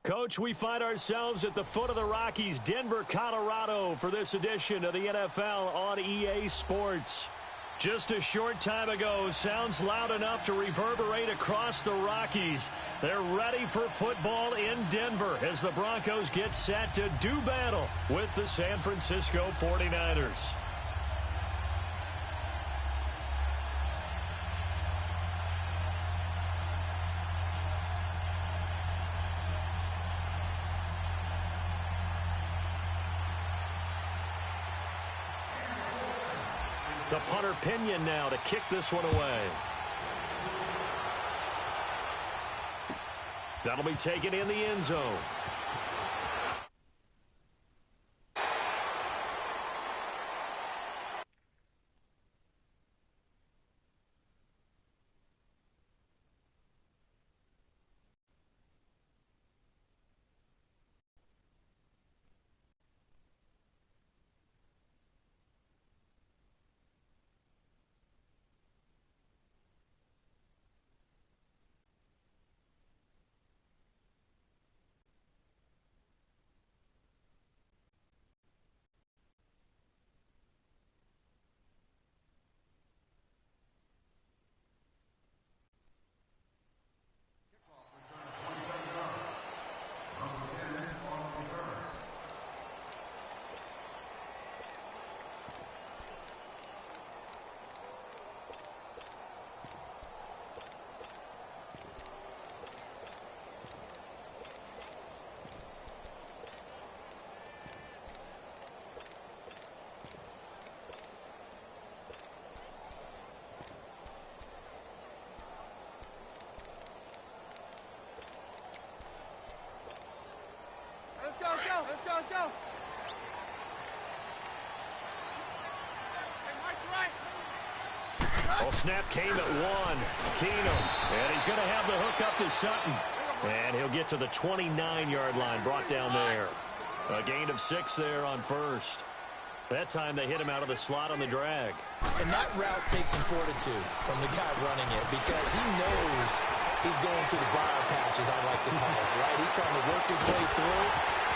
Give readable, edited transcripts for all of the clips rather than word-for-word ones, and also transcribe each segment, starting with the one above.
Coach, we find ourselves at the foot of the Rockies, Denver, Colorado, for this edition of the NFL on EA Sports. Just a short time ago, sounds loud enough to reverberate across the Rockies. They're ready for football in Denver as the Broncos get set to do battle with the San Francisco 49ers. The punter Pinion now to kick this one away. That'll be taken in the end zone. Let's go. Well, snap came at one. Keenum. And he's going to have the hook up to Sutton. And he'll get to the 29-yard line, brought down there. A gain of 6 there on first. That time they hit him out of the slot on the drag. And that route takes some fortitude from the guy running it because he knows he's going through the briar patch, as I like to call it, right? He's trying to work his way through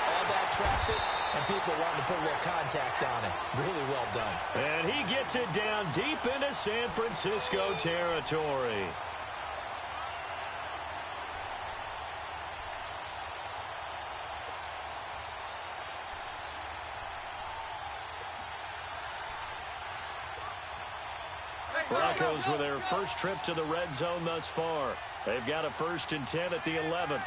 all that traffic, and people wanting to put a little contact on it. Really well done. And he gets it down deep into San Francisco territory. Broncos with their first trip to the red zone thus far. They've got a 1st and 10 at the 11.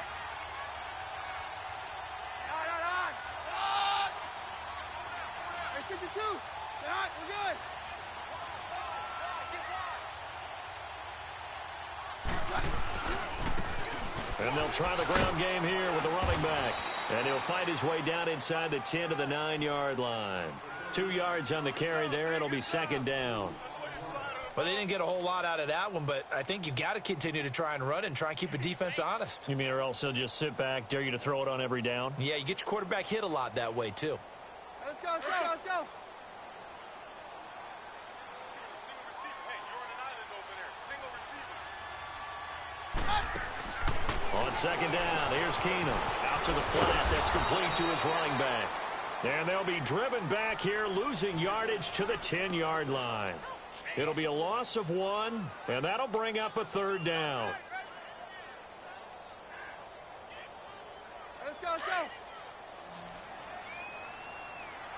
And they'll try the ground game here with the running back. And he'll find his way down inside the 10 to the 9-yard line. 2 yards on the carry there. It'll be 2nd down. Well, they didn't get a whole lot out of that one, but I think you got to continue to try and run and try and keep the defense honest. You mean or else they'll just sit back, dare you to throw it on every down? Yeah, you get your quarterback hit a lot that way, too. Let's go. On 2nd down, here's Keenum. Out to the flat. That's complete to his running back. And they'll be driven back here, losing yardage to the 10-yard line. It'll be a loss of 1, and that'll bring up a 3rd down. Let's go.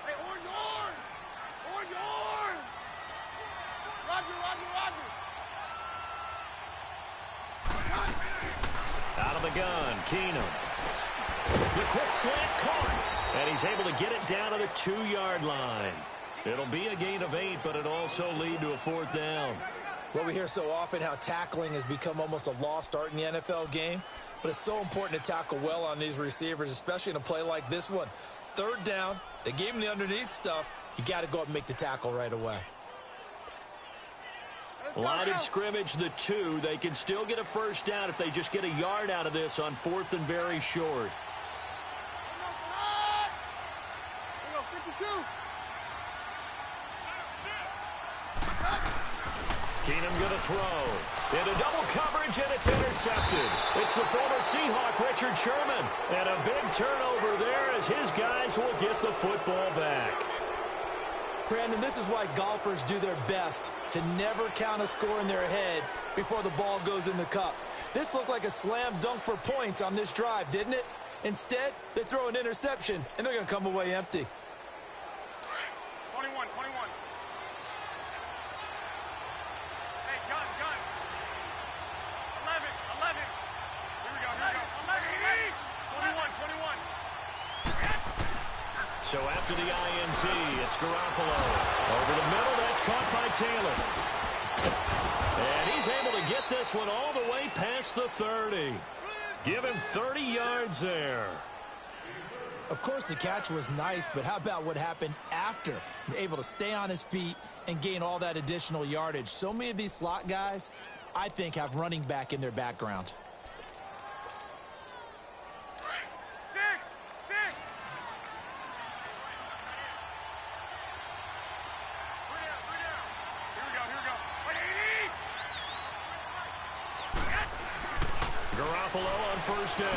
Hey, on yard. Roger. Out of the gun, Keenum. The quick slant caught, and he's able to get it down to the 2-yard line. It'll be a gain of 8, but it'll also lead to a 4th down. Well, we hear so often how tackling has become almost a lost art in the NFL game, but it's so important to tackle well on these receivers, especially in a play like this one. 3rd down, they gave him the underneath stuff. You got to go up and make the tackle right away. Line of scrimmage, the 2. They can still get a 1st down if they just get a yard out of this on 4th and very short. Keenum going to throw. Into double coverage, and it's intercepted. It's the former Seahawk, Richard Sherman. And a big turnover there as his guys will get the football back. Brandon, this is why golfers do their best to never count a score in their head before the ball goes in the cup. This looked like a slam dunk for points on this drive, didn't it? Instead, they throw an interception, and they're going to come away empty. 21. Hey, gun. 11. Here we go. 21. So after the INT, it's Garoppolo. Over the middle, that's caught by Taylor. And he's able to get this one all the way past the 30. Give him 30 yards there. Of course, the catch was nice, but how about what happened after? Able to stay on his feet and gain all that additional yardage. So many of these slot guys, I think, have running back in their background. Garoppolo on first down.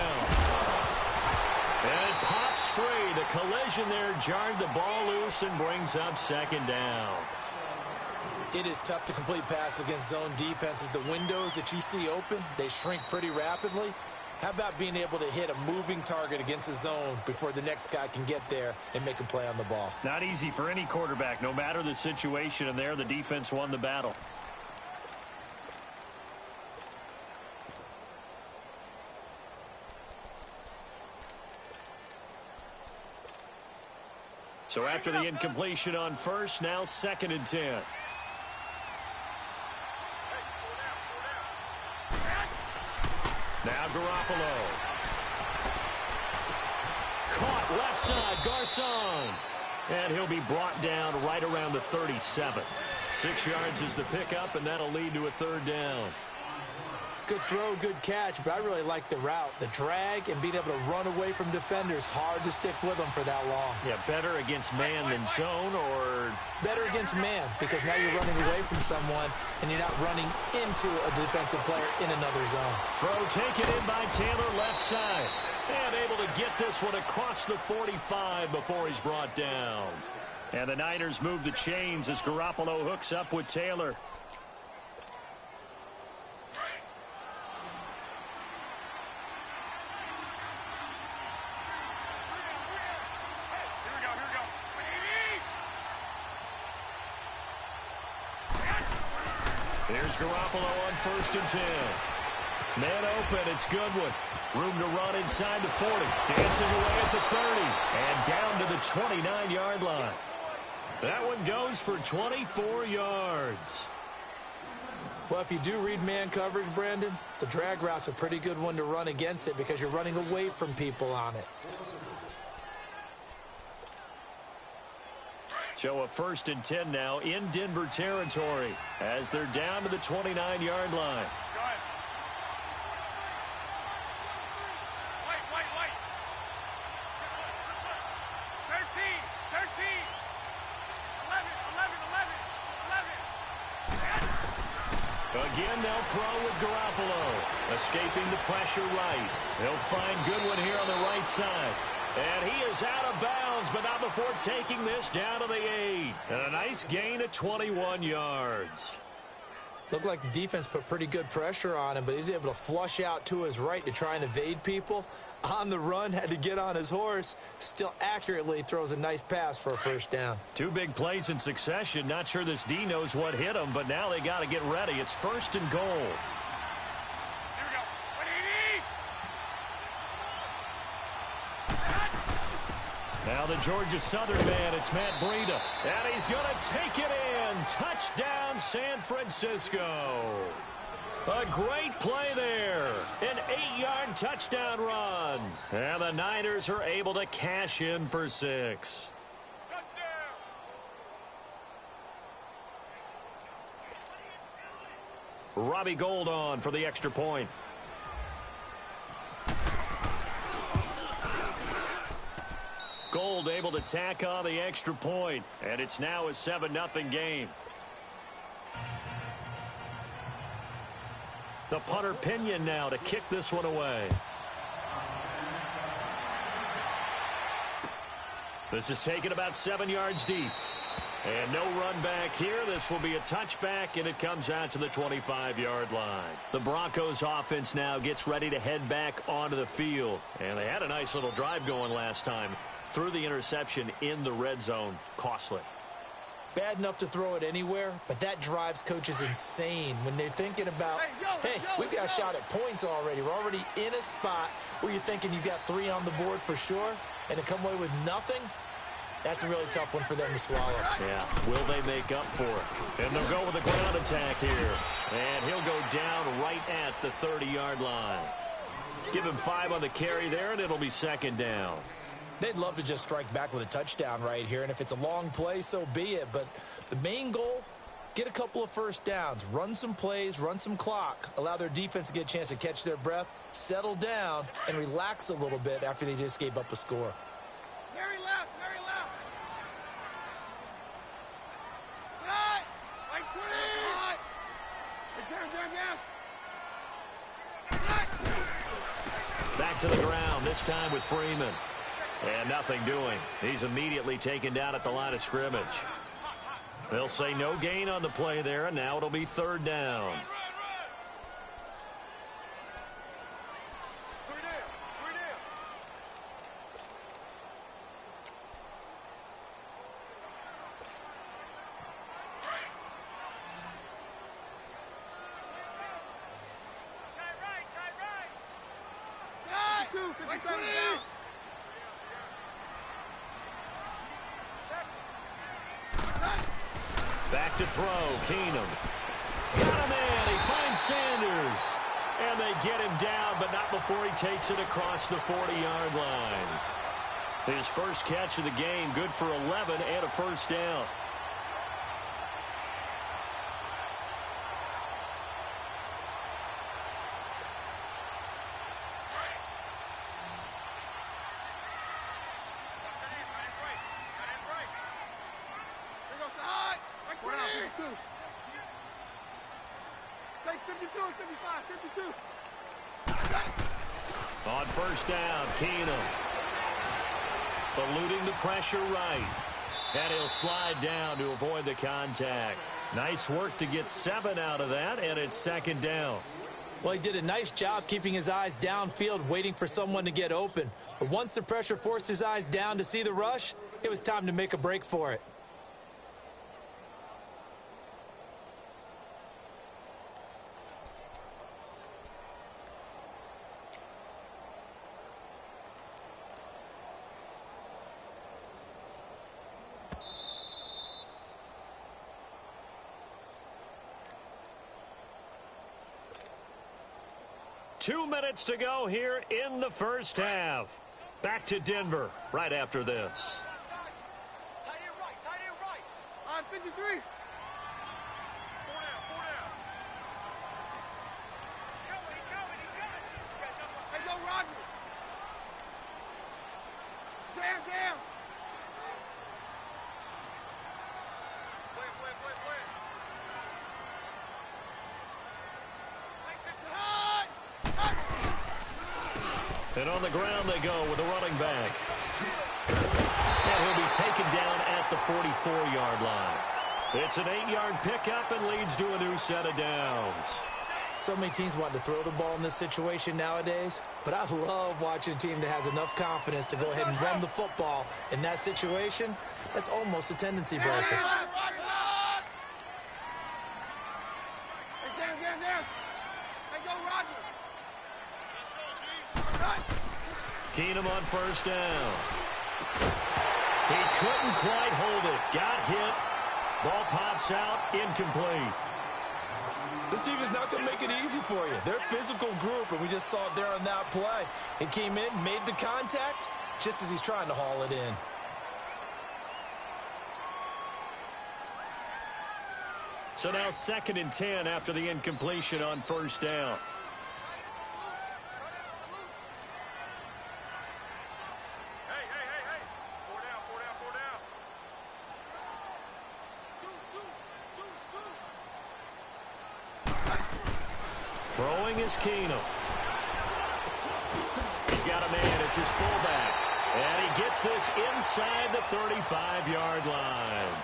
And it pops free. The collision there jarred the ball loose and brings up second down. It is tough to complete passes against zone defenses. The windows that you see open, they shrink pretty rapidly. How about being able to hit a moving target against a zone before the next guy can get there and make a play on the ball? Not easy for any quarterback, no matter the situation, and there the defense won the battle. So after the incompletion on first, now 2nd and 10. Now Garoppolo. Caught left side, Garcon. And he'll be brought down right around the 37. 6 yards is the pickup, and that'll lead to a 3rd down. Good throw, good catch, but I really like the route. The drag and being able to run away from defenders, hard to stick with them for that long. Yeah, better against man than zone, or... Better against man, because now you're running away from someone and you're not running into a defensive player in another zone. Throw taken in by Taylor, left side. And able to get this one across the 45 before he's brought down. And the Niners move the chains as Garoppolo hooks up with Taylor. Here's Garoppolo on 1st and 10. Man open, it's Goodwin. Room to run inside the 40. Dancing away at the 30. And down to the 29-yard line. That one goes for 24 yards. Well, if you do read man coverage, Brandon, the drag route's a pretty good one to run against it because you're running away from people on it. So a 1st and 10 now in Denver territory as they're down to the 29-yard line. Again, they'll throw with Garoppolo. Escaping the pressure right. They'll find Goodwin here on the right side. And he is out of bounds, but not before taking this down to the 8. And a nice gain of 21 yards. Looked like the defense put pretty good pressure on him, but he's able to flush out to his right to try and evade people. On the run, had to get on his horse. Still accurately throws a nice pass for a 1st down. 2 big plays in succession. Not sure this D knows what hit him, but now they got to get ready. It's 1st and goal. Now the Georgia Southern man, it's Matt Breida. And he's going to take it in. Touchdown, San Francisco. A great play there. An 8-yard touchdown run. And the Niners are able to cash in for 6. Robbie Gould on for the extra point. Gould able to tack on the extra point, and it's now a 7-0 game. The punter Pinion now to kick this one away. This is taken about 7 yards deep. And no run back here. This will be a touchback, and it comes out to the 25-yard line. The Broncos offense now gets ready to head back onto the field. And they had a nice little drive going last time. Threw the interception in the red zone. Costly. Bad enough to throw it anywhere, but that drives coaches insane when they're thinking about, hey, we've got a shot at points already. We're already in a spot where you're thinking you've got 3 on the board for sure, and to come away with nothing, that's a really tough one for them to swallow. Yeah, will they make up for it? And they'll go with a ground attack here. And he'll go down right at the 30-yard line. Give him 5 on the carry there, and it'll be second down. They'd love to just strike back with a touchdown right here, and if it's a long play, so be it. But the main goal, get a couple of first downs, run some plays, run some clock, allow their defense to get a chance to catch their breath, settle down, and relax a little bit after they just gave up a score. Very left, very left. Right, right 20. Right. Down. Back to the ground, this time with Freeman. And nothing doing. He's immediately taken down at the line of scrimmage. They'll say no gain on the play there, and now it'll be third down. Back to throw, Keenum. Got a man, he finds Sanders. And they get him down, but not before he takes it across the 40-yard line. His first catch of the game, good for 11 and a first down. On first down, Keenum. Eluding the pressure right. And he'll slide down to avoid the contact. Nice work to get 7 out of that, and it's second down. Well, he did a nice job keeping his eyes downfield, waiting for someone to get open. But once the pressure forced his eyes down to see the rush, it was time to make a break for it. Two minutes to go here in the first half. Back to Denver right after this. Tight end right. On 53. 4 down. He's going. Hey, go, Roger. Jam. Play. And on the ground they go with a running back. And he'll be taken down at the 44-yard line. It's an 8-yard pickup and leads to a new set of downs. So many teams want to throw the ball in this situation nowadays, but I love watching a team that has enough confidence to go ahead and run the football in that situation. That's almost a tendency breaker. Keenum on first down. He couldn't quite hold it. Got hit. Ball pops out. Incomplete. This team is not going to make it easy for you. They're a physical group, and we just saw it there on that play. He came in, made the contact, just as he's trying to haul it in. So now 2nd and 10 after the incompletion on first down. Throwing is Keenum. He's got a man. It's his fullback. And he gets this inside the 35-yard line.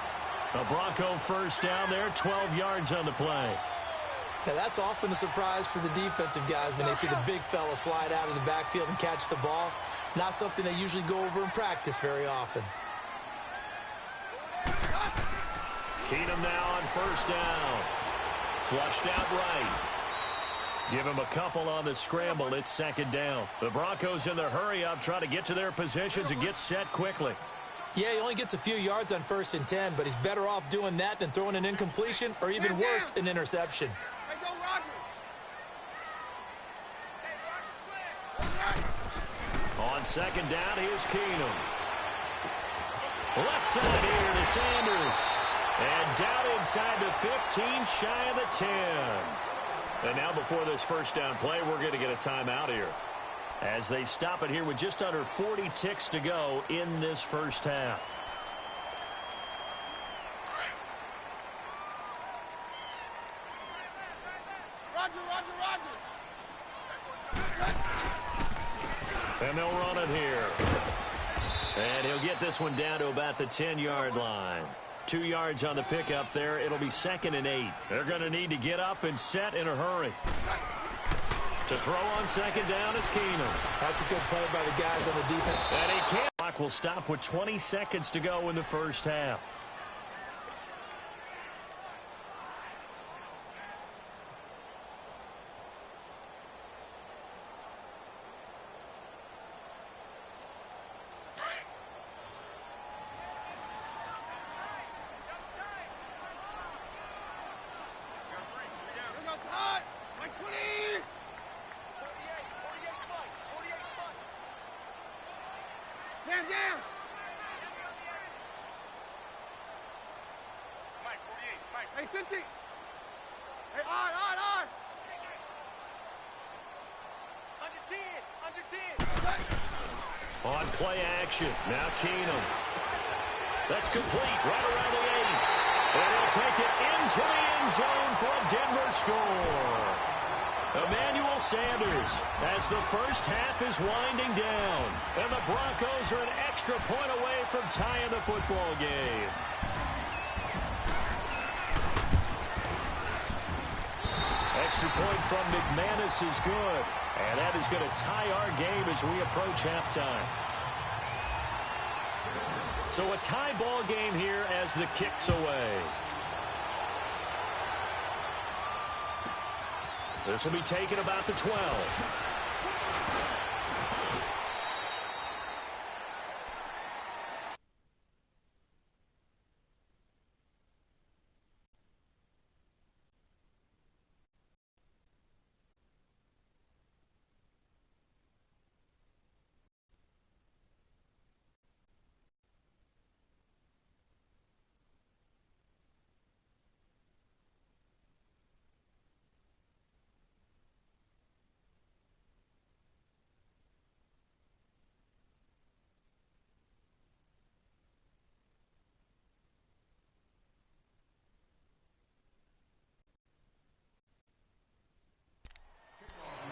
A Bronco first down there, 12 yards on the play. Now, that's often a surprise for the defensive guys when they see the big fella slide out of the backfield and catch the ball. Not something they usually go over in practice very often. Keenum now on first down. Flushed out right. Give him a couple on the scramble. It's second down. The Broncos in the hurry-up trying to get to their positions and get set quickly. Yeah, he only gets a few yards on 1st and 10, but he's better off doing that than throwing an incompletion or even worse, an interception. On second down, here's Keenum. Left side here to Sanders. And down inside the 15, shy of the 10. And now before this first down play, we're going to get a timeout here, as they stop it here with just under 40 ticks to go in this first half. And they'll run it here. And he'll get this one down to about the 10-yard line. 2 yards on the pickup there. It'll be 2nd and 8. They're going to need to get up and set in a hurry. To throw on second down is Keenum. That's a good play by the guys on the defense. And he can't. Clock will stop with 20 seconds to go in the first half. Hey, 50. Hey, on. Under 10. On play action. Now Keenum. That's complete right around the 8. And he'll take it into the end zone for a Denver score. Emmanuel Sanders as the first half is winding down. And the Broncos are an extra point away from tying the football game. Extra point from McManus is good. And that is going to tie our game as we approach halftime. So a tie ball game here as the kick's away. This will be taken about the 12.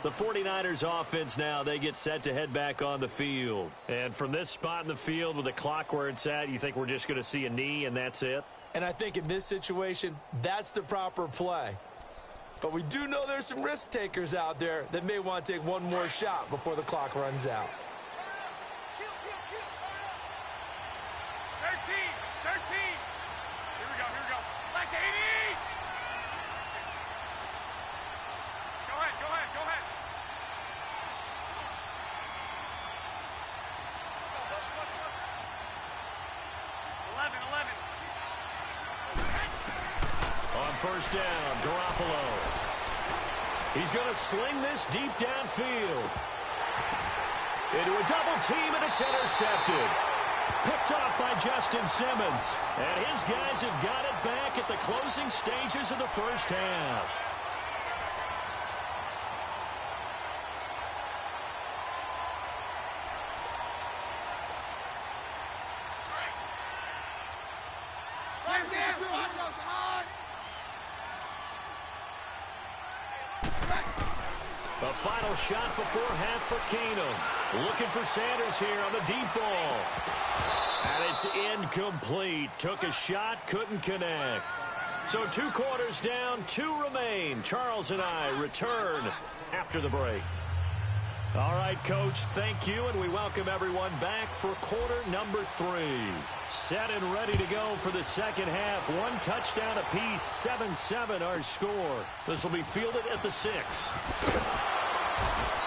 The 49ers offense now, they get set to head back on the field. And from this spot in the field with the clock where it's at, you think we're just going to see a knee and that's it? And I think in this situation, that's the proper play. But we do know there's some risk takers out there that may want to take one more shot before the clock runs out. 13. Here we go. Back to 80. Go ahead. 11. On first down, Garoppolo. He's going to sling this deep downfield. Into a double team, and it's intercepted. Picked off by Justin Simmons. And his guys have got it back at the closing stages of the first half. A final shot before half for Keenum. Looking for Sanders here on the deep ball. And it's incomplete. Took a shot, couldn't connect. So 2 quarters down, 2 remain. Charles and I return after the break. All right, Coach, thank you, and we welcome everyone back for quarter number 3. Set and ready to go for the second half. 1 touchdown apiece, 7-7 our score. This will be fielded at the 6.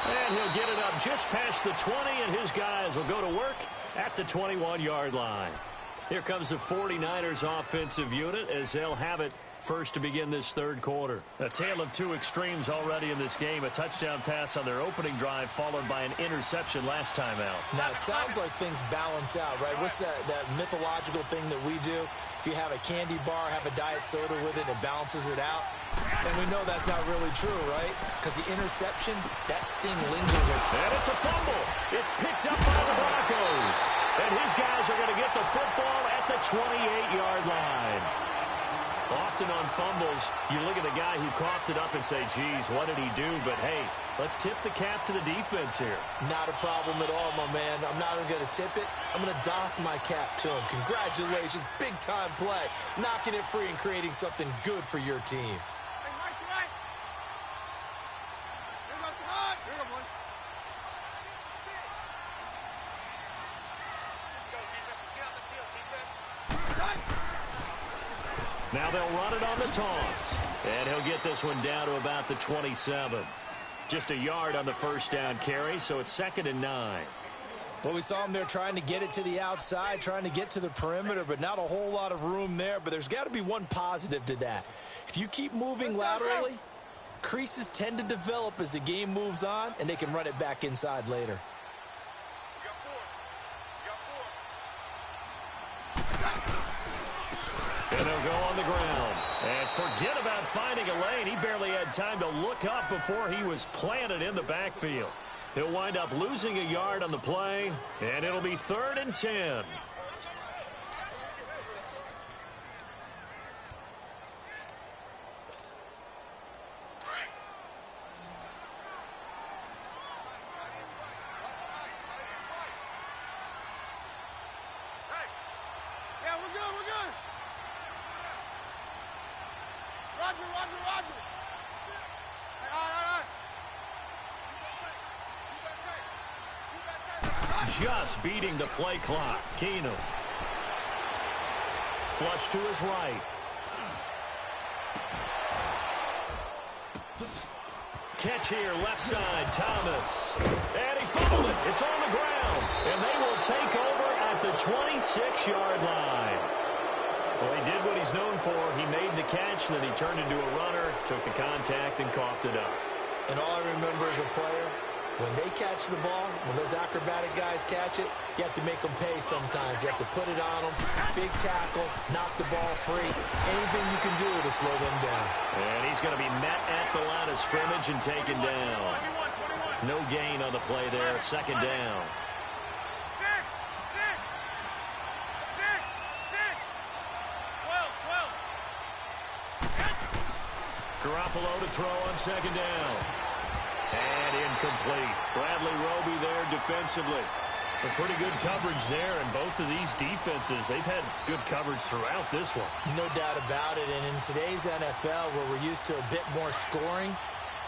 And he'll get it up just past the 20, and his guys will go to work at the 21-yard line. Here comes the 49ers offensive unit as they'll have it first to begin this third quarter. A tale of 2 extremes already in this game. A touchdown pass on their opening drive followed by an interception last time out. Now, it sounds like things balance out, right? What's that mythological thing that we do? If you have a candy bar, have a diet soda with it, it balances it out. And we know that's not really true, right? Because the interception, that sting lingers. And it's a fumble. It's picked up by the Broncos. And his guys are going to get the football at the 28-yard line. Often on fumbles, you look at the guy who coughed it up and say, geez, what did he do? But, hey, let's tip the cap to the defense here. Not a problem at all, my man. I'm not even going to tip it. I'm going to doff my cap to him. Congratulations. Big-time play. Knocking it free and creating something good for your team. Now they'll run it on the toss. And he'll get this one down to about the 27. Just a yard on the first down carry, so it's 2nd and 9. Well, we saw him there trying to get it to the outside, trying to get to the perimeter, but not a whole lot of room there. But there's got to be one positive to that. If you keep moving laterally, creases tend to develop as the game moves on, and they can run it back inside later. And they'll go on the ground. And forget about finding a lane. He barely had time to look up before he was planted in the backfield. He'll wind up losing a yard on the play, and it'll be 3rd and 10. Just beating the play clock. Keenum. Flush to his right. Catch here, left side, Thomas. And he fumbled it. It's on the ground. And they will take over at the 26-yard line. Well, he did what he's known for. He made the catch, then he turned into a runner, took the contact, and coughed it up. And all I remember as a player, when they catch the ball, when those acrobatic guys catch it, you have to make them pay sometimes. You have to put it on them, big tackle, knock the ball free, anything you can do to slow them down. And he's going to be met at the line of scrimmage and taken down. No gain on the play there, 2nd down. Garoppolo to throw on 2nd down. And incomplete. Bradley Roby there defensively. But pretty good coverage there, and both of these defenses, they've had good coverage throughout this one. No doubt about it, and in today's NFL, where we're used to a bit more scoring,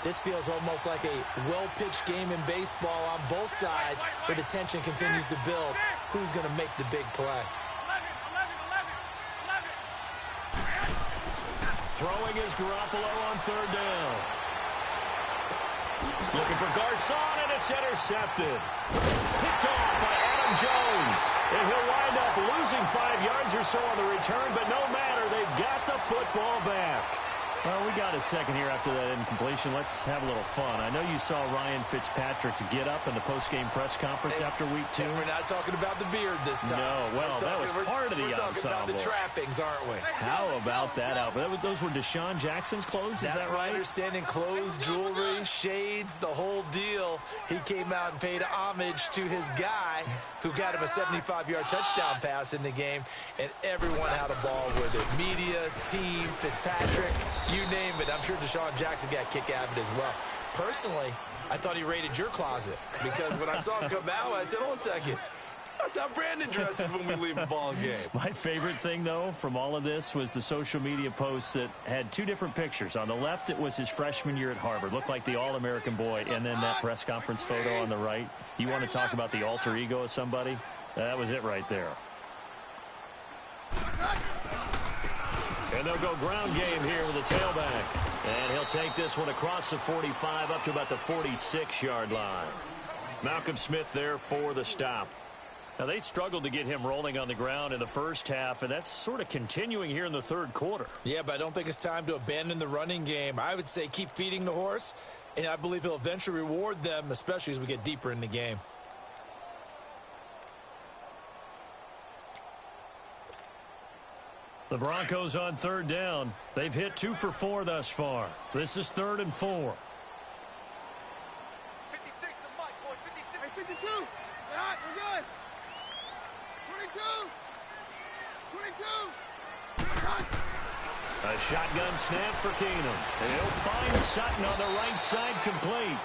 this feels almost like a well-pitched game in baseball on both sides, where the tension continues to build. Who's going to make the big play? Throwing is Garoppolo on 3rd down. Looking for Garcon, and it's intercepted. Picked off by Adam Jones. And he'll wind up losing 5 yards or so on the return, but no matter, they've got the football back. Well, we got a second here after that incompletion. Let's have a little fun. I know you saw Ryan Fitzpatrick's get up in the post-game press conference after week 2. We're not talking about the beard this time. No, well, that was part of the ensemble. We're talking about the trappings, aren't we? How about that outfit? Those were Deshaun Jackson's clothes, is that right? That's my understanding. Clothes, jewelry, shades, the whole deal. He came out and paid homage to his guy who got him a 75-yard touchdown pass in the game, and everyone had a ball with it. Media, team, Fitzpatrick, you name it. I'm sure Deshaun Jackson got a kick out of it as well. Personally, I thought he raided your closet because when I saw him come out, I said, hold a second. That's how Brandon dresses when we leave a ball game. My favorite thing, though, from all of this was the social media posts that had two different pictures. On the left, it was his freshman year at Harvard. Looked like the All-American boy. And then that press conference photo on the right. You want to talk about the alter ego of somebody? That was it right there. And they'll go ground game here with a tailback. And he'll take this one across the 45 up to about the 46-yard line. Malcolm Smith there for the stop. Now, they struggled to get him rolling on the ground in the first half, and that's sort of continuing here in the third quarter. Yeah, but I don't think it's time to abandon the running game. I would say keep feeding the horse, and I believe he'll eventually reward them, especially as we get deeper in the game. The Broncos on third down. They've hit 2 for 4 thus far. This is 3rd and 4. 56, the mic, boys. 56. Hey, 52. Get out. We're good. 22. A shotgun snap for Keenum. And he'll find Sutton on the right side complete.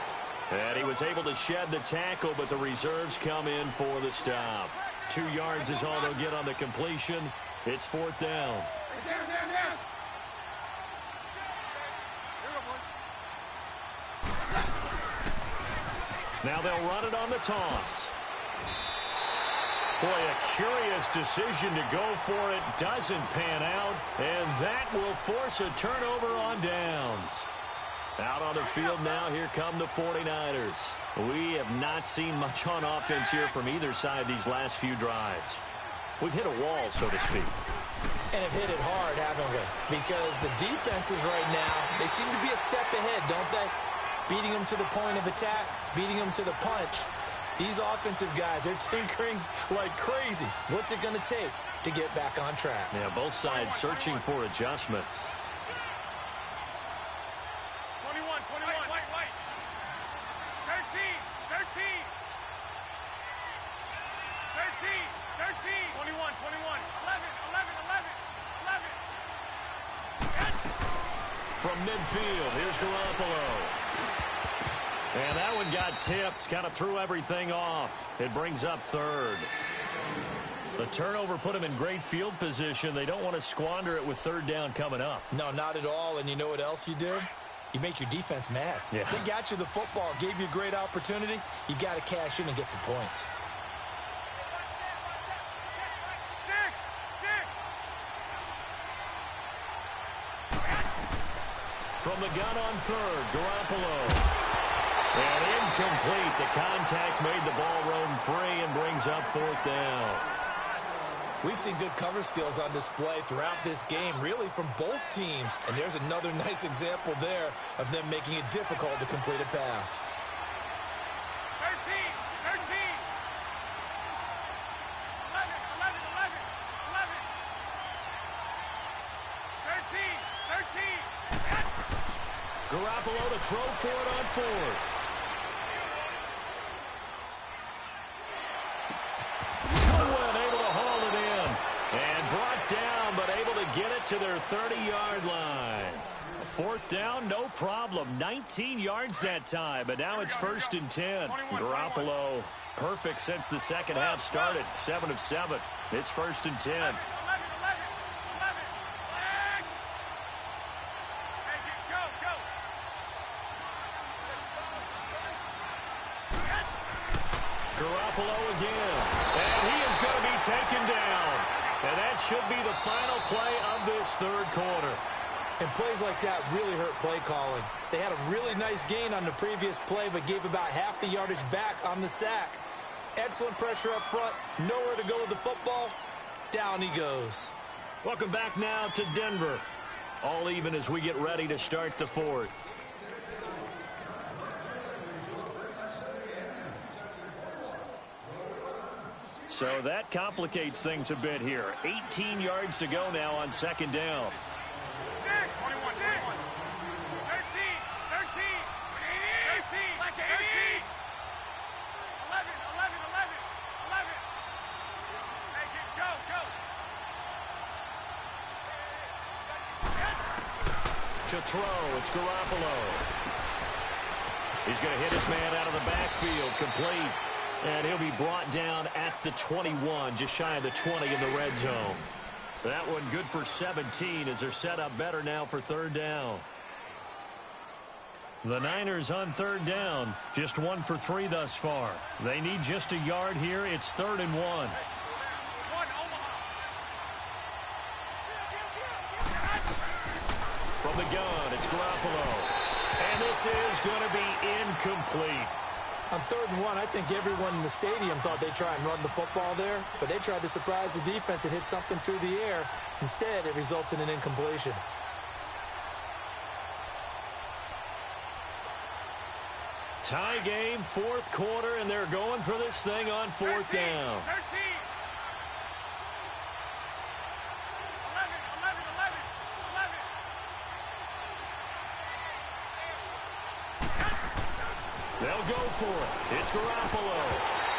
And he was able to shed the tackle, but the reserves come in for the stop. 2 yards is all they'll get on the completion. It's 4th down. Now they'll run it on the toss. Boy, a curious decision to go for it. Doesn't pan out, and that will force a turnover on downs. Out on the field now, here come the 49ers. We have not seen much on offense here from either side these last few drives. We've hit a wall, so to speak. And have hit it hard, haven't we? Because the defenses right now, they seem to be a step ahead, don't they? Beating them to the point of attack, beating them to the punch. These offensive guys, they're tinkering like crazy. What's it going to take to get back on track? Yeah, both sides searching for adjustments. 21. 13. 21. 11. From midfield, here's Garoppolo. And that one got tipped, kind of threw everything off. It brings up 3rd. The turnover put them in great field position. They don't want to squander it with 3rd down coming up. No, not at all. And you know what else you do? You make your defense mad. Yeah. They got you the football, gave you a great opportunity. You got to cash in and get some points. From the gun on 3rd, Garoppolo. And incomplete. The contact made the ball roam free and brings up 4th down. We've seen good cover skills on display throughout this game, really from both teams. And there's another nice example there of them making it difficult to complete a pass. 13. 11. Garoppolo to throw for it on 4th. Able to haul it in. And brought down, but able to get it to their 30-yard line. 4th down, no problem. 19 yards that time, but now it's 1st and 10. Garoppolo, perfect since the second half started. 7 of 7. It's 1st and 10. Garoppolo again. And he is going to be taken down. And that should be the final play of this 3rd quarter. And plays like that really hurt play calling. They had a really nice gain on the previous play, but gave about half the yardage back on the sack. Excellent pressure up front. Nowhere to go with the football. Down he goes. Welcome back now to Denver. All even as we get ready to start the 4th. So that complicates things a bit here. 18 yards to go now on 2nd down. 21. 13. 11. Make it go. To throw, it's Garoppolo. He's going to hit his man out of the backfield, complete. And he'll be brought down at the 21, just shy of the 20 in the red zone. That one good for 17 as they're set up better now for third down. The Niners on third down, just 1 for 3 thus far. They need just a yard here. It's 3rd and 1. From the gun, it's Garoppolo. And this is going to be incomplete. On 3rd and 1, I think everyone in the stadium thought they'd try and run the football there, but they tried to surprise the defense and hit something through the air. Instead, it results in an incompletion. Tie game, 4th quarter, and they're going for this thing on 4th down. 13. 11. They'll go for it. It's Garoppolo.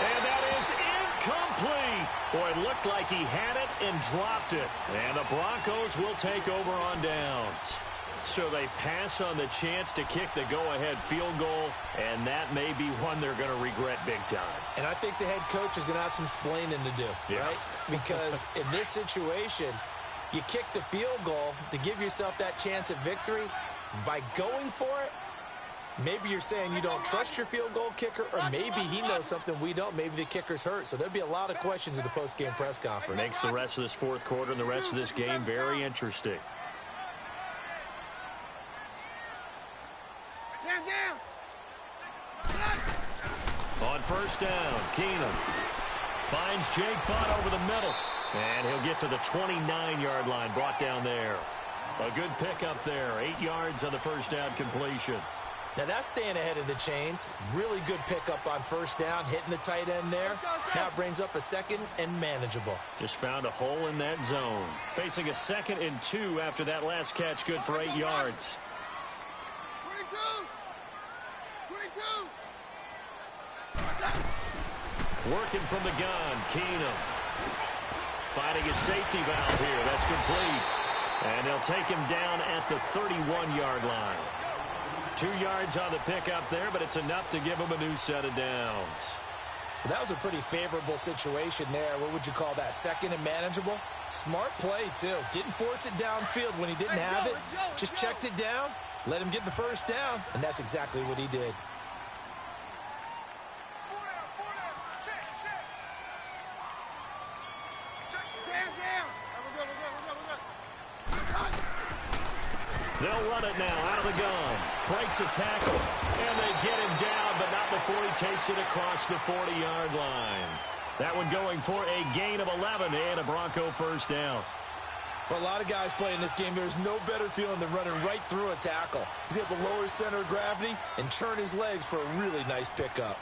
And that is incomplete. Boy, it looked like he had it and dropped it. And the Broncos will take over on downs. So they pass on the chance to kick the go-ahead field goal, and that may be one they're going to regret big time. And I think the head coach is going to have some splaining to do, right? Because in this situation, you kick the field goal to give yourself that chance at victory. By going for it, maybe you're saying you don't trust your field goal kicker, or maybe he knows something we don't. Maybe the kicker's hurt. So there'll be a lot of questions in the post-game press conference. Makes the rest of this 4th quarter and the rest of this game very interesting. On 1st down, Keenum finds Jake Butt over the middle. And he'll get to the 29-yard line, brought down there. A good pickup there, 8 yards on the 1st down completion. Now that's staying ahead of the chains. Really good pickup on 1st down, hitting the tight end there. Now it brings up a 2nd and manageable. Just found a hole in that zone. Facing a 2nd and 2 after that last catch, good for 8 yards. 22. Working from the gun, Keenum. Finding a safety valve here. That's complete. And they'll take him down at the 31-yard line. 2 yards on the pickup there, but it's enough to give him a new set of downs. Well, that was a pretty favorable situation there. What would you call that? 2nd and manageable? Smart play, too. Didn't force it downfield when he didn't have it. Just checked it down, let him get the 1st down, and that's exactly what he did. They'll run it now out of the gun. Breaks a tackle, and they get him down, but not before he takes it across the 40-yard line. That one going for a gain of 11 and a Bronco 1st down. For a lot of guys playing this game, there's no better feeling than running right through a tackle. He's able to lower his center of gravity and churn his legs for a really nice pickup.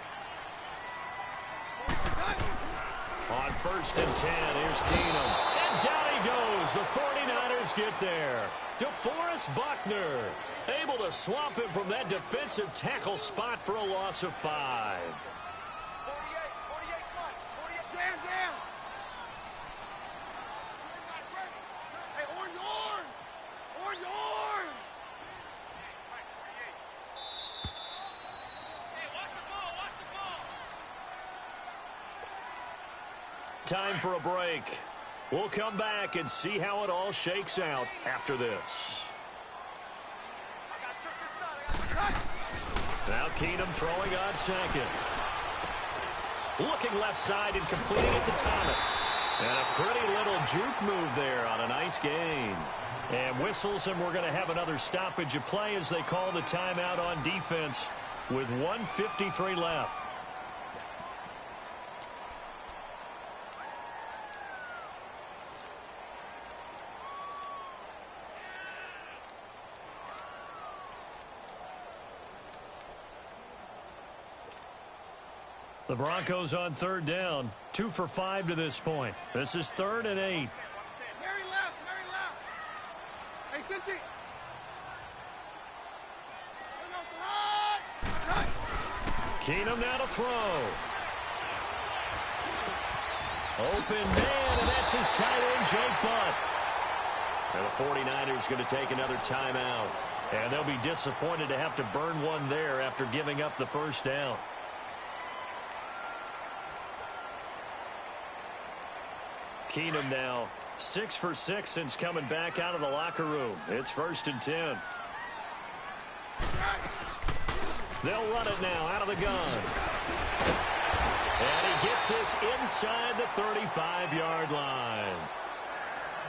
On 1st and 10, here's Keenum. And down he goes. The 49ers get there. DeForest Buckner able to swamp him from that defensive tackle spot for a loss of 5. 48 front. 48 down. Hey, orange. Orange. Hey, watch the ball. Time for a break. We'll come back and see how it all shakes out after this. Now Keenum throwing on 2nd. Looking left side and completing it to Thomas. And a pretty little juke move there on a nice gain. And whistles, and we're going to have another stoppage of play as they call the timeout on defense with 1:53 left. The Broncos on 3rd down, 2 for 5 to this point. This is 3rd and 8. Very left. Hey, 50. Keenum now to throw. Open man, and that's his tight end, Jake Butt. And the 49ers going to take another timeout. And they'll be disappointed to have to burn one there after giving up the first down. Keenum now 6 for 6 since coming back out of the locker room. It's 1st and 10. They'll run it now out of the gun. And he gets this inside the 35-yard line.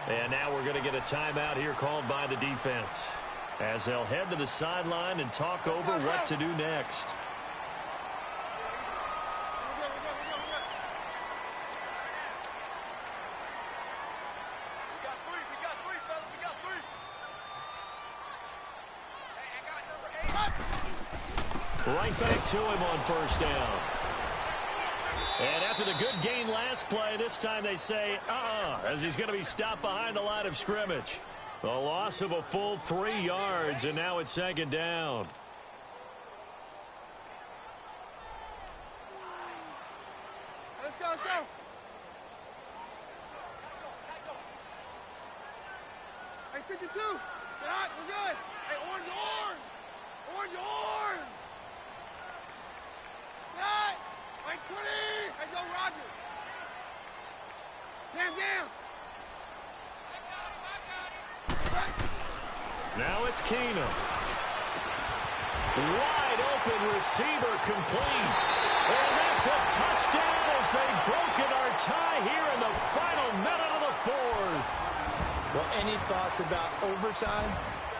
And now we're going to get a timeout here called by the defense, as they'll head to the sideline and talk over what to do next. Right back to him on first down. And after the good gain last play, this time they say, as he's going to be stopped behind the line of scrimmage. A loss of a full 3 yards, and now it's 2nd down. Let's go, let's go. Hey, 52. Get hot, we're good. Hey, orange, orange. Orange, orange. Get Mike 20. Hey, go, Roger. Down. Now it's Keenum. Wide open receiver complete. And that's a touchdown as they've broken our tie here in the final minute of the 4th. Well, any thoughts about overtime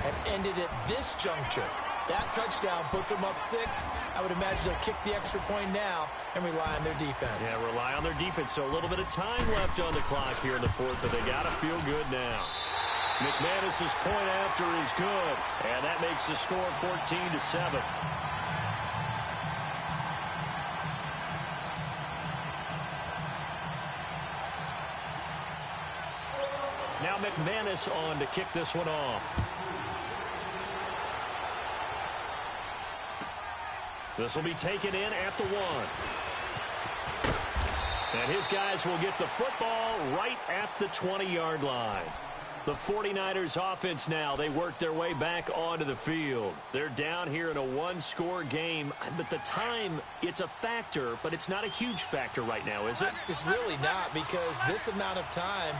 have ended at this juncture. That touchdown puts them up 6. I would imagine they'll kick the extra point now and rely on their defense. Yeah, rely on their defense. So a little bit of time left on the clock here in the 4th, but they got to feel good now. McManus's point after is good, and that makes the score 14-7. Now McManus on to kick this one off. This will be taken in at the 1. And his guys will get the football right at the 20-yard line. The 49ers offense now, they work their way back onto the field. They're down here in a 1-score game. But the time, it's a factor, but it's not a huge factor right now, is it? It's really not, because this amount of time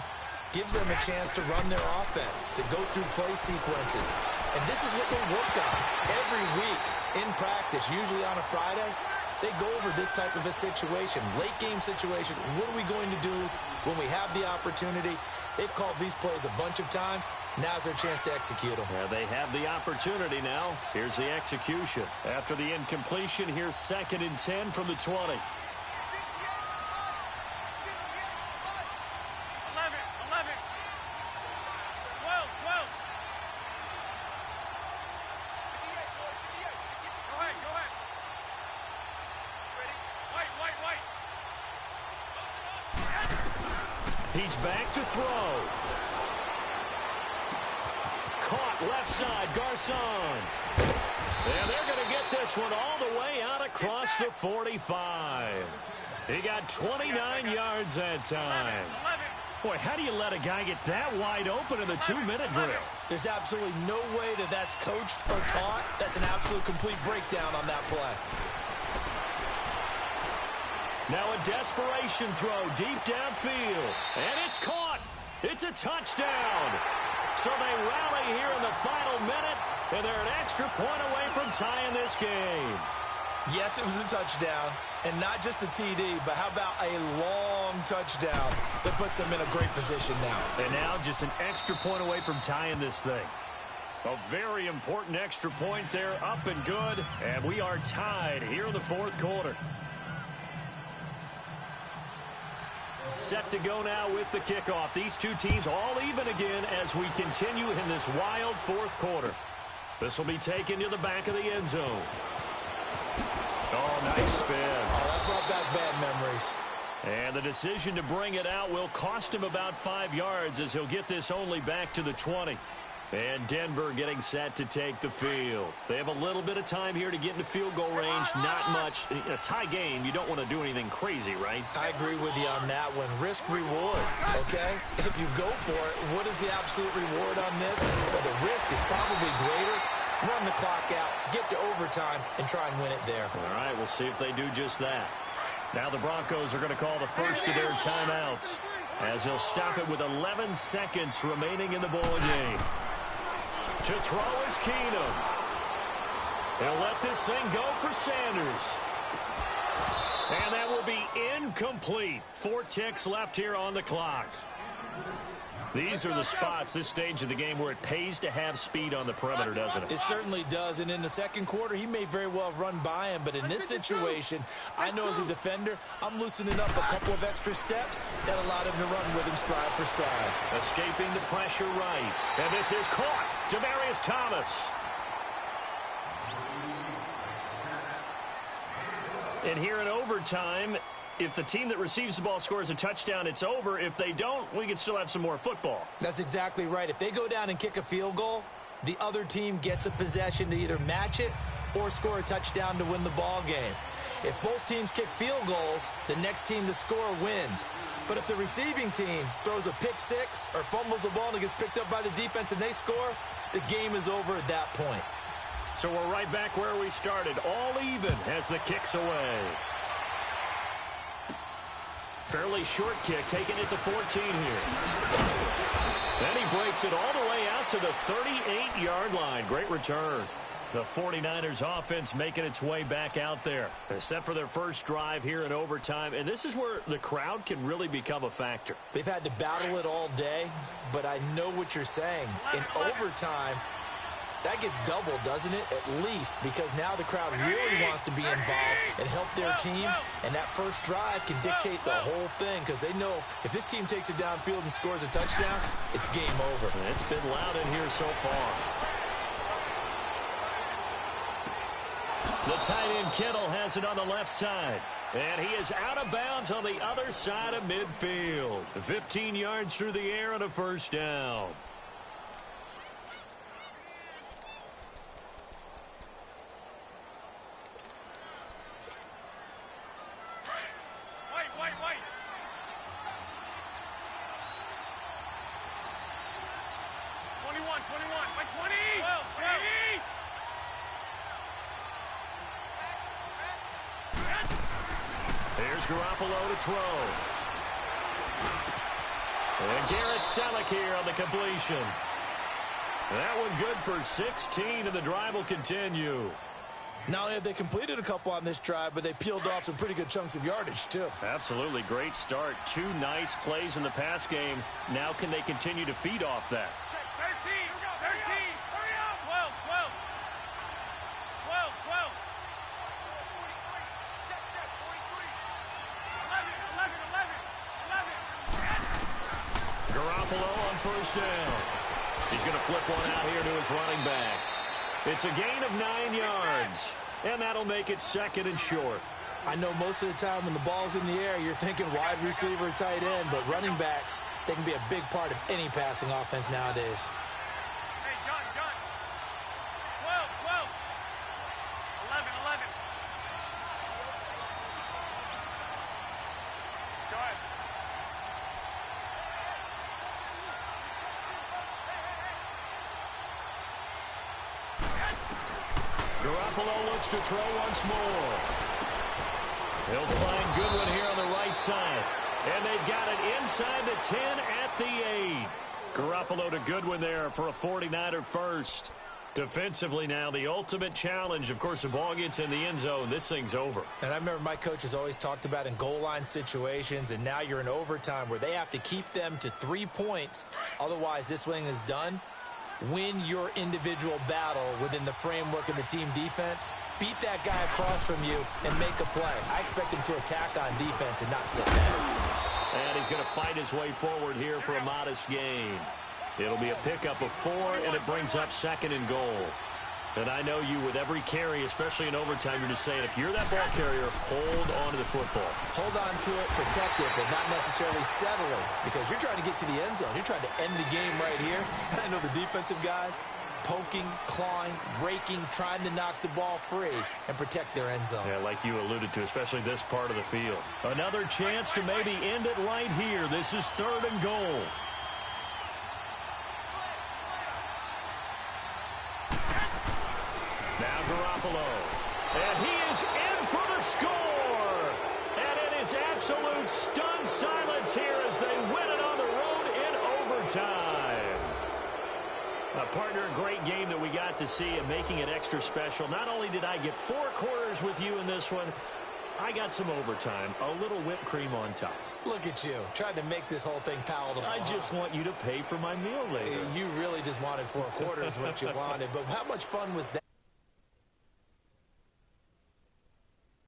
gives them a chance to run their offense, to go through play sequences. And this is what they work on every week in practice, usually on a Friday. They go over this type of a situation, late game situation. What are we going to do when we have the opportunity? They've called these plays a bunch of times. Now's their chance to execute them. Yeah, they have the opportunity now. Here's the execution. After the incompletion, here's 2nd and 10 from the 20. 12. He's back to throw. Caught left side, Garcon. And they're going to get this one all the way out across the 45. He got 29 yards that time. Boy, how do you let a guy get that wide open in the 2-minute drill? There's absolutely no way that that's coached or taught. That's an absolute complete breakdown on that play. Now a desperation throw deep downfield. And it's caught. It's a touchdown. So they rally here in the final minute, and they're an extra point away from tying this game. Yes, it was a touchdown, and not just a TD, but how about a long touchdown that puts them in a great position now. And now just an extra point away from tying this thing. A very important extra point there, up and good, and we are tied here in the 4th quarter. Set to go now with the kickoff. These two teams all even again as we continue in this wild 4th quarter. This will be taken to the back of the end zone. Oh, nice spin. Oh, that brought back bad memories. And the decision to bring it out will cost him about 5 yards as he'll get this only back to the 20. And Denver getting set to take the field. They have a little bit of time here to get into field goal range. Not much. In a tie game, you don't want to do anything crazy, right? I agree with you on that one. Risk reward, okay? If you go for it, what is the absolute reward on this? But the risk is probably greater. run the clock out, get to overtime, and try and win it there. All right, we'll see if they do just that. Now the Broncos are going to call the first of their timeouts as they'll stop it with 11 seconds remaining in the ball game. To throw is Keenum. He'll let this thing go for Sanders. And that will be incomplete. 4 ticks left here on the clock. These are the spots, this stage of the game, where it pays to have speed on the perimeter, doesn't it? It certainly does, and in the second quarter, he may very well run by him, but in this situation, I know as a defender, I'm loosening up a couple of extra steps that allowed him to run with him stride for stride. Escaping the pressure right. And this is caught. Demaryius Thomas. And here in overtime, if the team that receives the ball scores a touchdown, it's over. If they don't, we can still have some more football. That's exactly right. If they go down and kick a field goal, the other team gets a possession to either match it or score a touchdown to win the ball game. If both teams kick field goals, the next team to score wins. But if the receiving team throws a pick six or fumbles the ball and it gets picked up by the defense and they score, the game is over at that point. So we're right back where we started, all even as the kick's away. Fairly short kick, taken at the 14 here. Then he breaks it all the way out to the 38-yard line. Great return. The 49ers offense making its way back out there. They're set for their first drive here in overtime, and this is where the crowd can really become a factor. They've had to battle it all day, but I know what you're saying. In overtime, that gets doubled, doesn't it? At least, because now the crowd really wants to be involved and help their team, and that first drive can dictate the whole thing because they know if this team takes it downfield and scores a touchdown, it's game over. It's been loud in here so far. The tight end Kittle has it on the left side. And he is out of bounds on the other side of midfield. 15 yards through the air and a first down. Wait. 21, by 20. 12. Here's Garoppolo to throw. And Garrett Selleck here on the completion. That one good for 16, and the drive will continue. Not only have they completed a couple on this drive, but they peeled off some pretty good chunks of yardage, too. Absolutely. Great start. 2 nice plays in the pass game. Now can they continue to feed off that? 13. Hurry up. 12. 11. Garoppolo on first down. He's going to flip one out here to his running back. It's a gain of 9 yards, and that'll make it second and short. I know most of the time when the ball's in the air, you're thinking wide receiver, tight end, but running backs, they can be a big part of any passing offense nowadays. Hey, John. 12. 11. Go ahead. Garoppolo looks to throw once more. He'll find Goodwin here on the right side. And they've got it inside the 10 at the 8. Garoppolo to Goodwin there for a 49er first. Defensively now, the ultimate challenge. Of course, the ball gets in the end zone. This thing's over. And I remember my coaches always talked about in goal line situations, and now you're in overtime where they have to keep them to 3 points. Otherwise, this thing is done. Win your individual battle within the framework of the team defense. Beat that guy across from you and make a play. I expect him to attack on defense and not sit back. And he's going to fight his way forward here for a modest gain. It'll be a pickup of 4, and it brings up second and goal. And I know you with every carry, especially in overtime, you're just saying, if you're that ball carrier, hold on to the football. Hold on to it, protect it, but not necessarily settling, because you're trying to get to the end zone. You're trying to end the game right here. And I know the defensive guys poking, clawing, raking, trying to knock the ball free and protect their end zone. Yeah, like you alluded to, especially this part of the field. Another chance to maybe end it right here. This is 3rd and goal. about stunned silence here as they win it on the road in overtime. Partner, a great game that we got to see and making it extra special. Not only did I get 4 quarters with you in this one, I got some overtime, a little whipped cream on top. Look at you, trying to make this whole thing palatable. I just want you to pay for my meal later. You really just wanted 4 quarters, what you wanted. But how much fun was that?